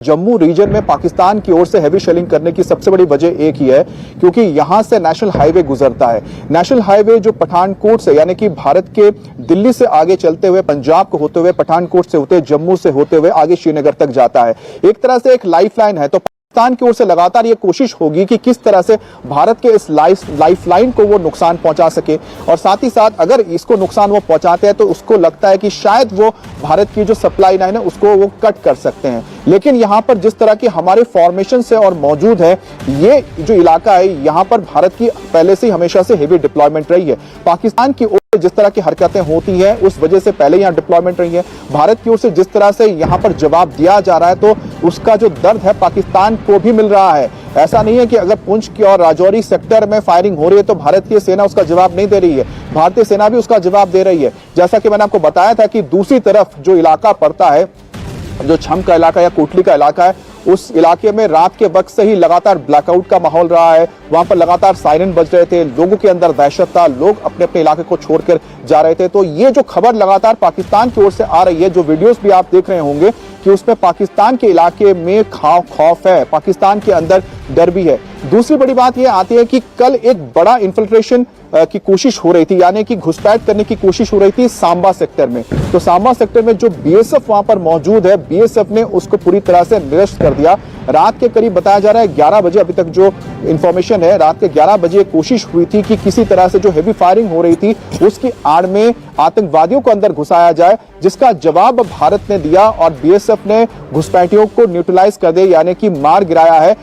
Jammu reason में पाकिस्तान की ओर से हेवी शेलिंग करने की सबसे बड़ी वजह एक ही है, क्योंकि यहां से नेशनल हाईवे गुजरता है। नेशनल हाईवे जो पठानकोट से यानी कि भारत के दिल्ली से आगे चलते हुए पंजाब को होते हुए पठानकोट से होते जम्मू से होते हुए आगे श्रीनगर तक जाता है। एक तरह से एक लाइफलाइन है। तो पाकिस्तान की ओर से लगातार ये कोशिश होगी कि किस तरह से भारत के इस लाइफलाइन को वो नुकसान पहुंचा सके, और साथ ही साथ अगर इसको नुकसान वो पहुंचाते हैं तो उसको लगता है कि शायद वो भारत की जो सप्लाई लाइन है उसको वो कट कर सकते हैं। लेकिन यहां पर जिस तरह की हमारे फॉर्मेशन से और मौजूद है, ये जो इलाका है यहां पर भारत की पहले से हमेशा से हेवी डिप्लॉयमेंट रही है। पाकिस्तान की ओर से जिस तरह की हरकतें होती हैं उस वजह से पहले यहां डिप्लॉयमेंट रही है। भारत की ओर से जिस तरह से यहां पर जवाब दिया जा रहा है तो उसका जो दर्द है पाकिस्तान को भी मिल रहा है। ऐसा नहीं है कि अगर पुंछ की और राजौरी सेक्टर में फायरिंग हो रही है तो भारत की सेना उसका जवाब नहीं दे रही है, भारतीय सेना भी उसका जवाब दे रही है। जैसा कि मैंने आपको बताया था कि दूसरी तरफ जो इलाका पड़ता है, जो छम का इलाका या कोटली का इलाका है, उस इलाके में रात के वक्त से ही लगातार ब्लैकआउट का माहौल रहा है। वहां पर लगातार सायरन बज रहे थे, लोगों के अंदर दहशत था, लोग अपने अपने इलाके को छोड़कर जा रहे थे। तो ये जो खबर लगातार पाकिस्तान की ओर से आ रही है, जो वीडियोस भी आप देख रहे होंगे कि उसमें पाकिस्तान के इलाके में खौफ है, पाकिस्तान के अंदर डर भी है। दूसरी बड़ी बात यह आती है कि कल एक बड़ा इन्फिल्ट्रेशन की कोशिश हो रही थी, यानी कि घुसपैठ करने की कोशिश हो रही थी सांबा सेक्टर में। तो सांबा सेक्टर में जो बीएसएफ वहां पर मौजूद है, बीएसएफ ने उसको पूरी तरह से निरस्त कर दिया। रात के करीब बताया जा रहा है 11 बजे, अभी तक जो इंफॉर्मेशन है, रात के 11 बजे कोशिश हुई थी कि किसी तरह से जो हेवी फायरिंग हो रही थी उसकी आड़ में आतंकवादियों को अंदर घुसाया जाए, जिसका जवाब भारत ने दिया और बीएसएफ ने घुसपैठियों को न्यूट्रलाइज कर दिया, यानी कि मार गिराया है।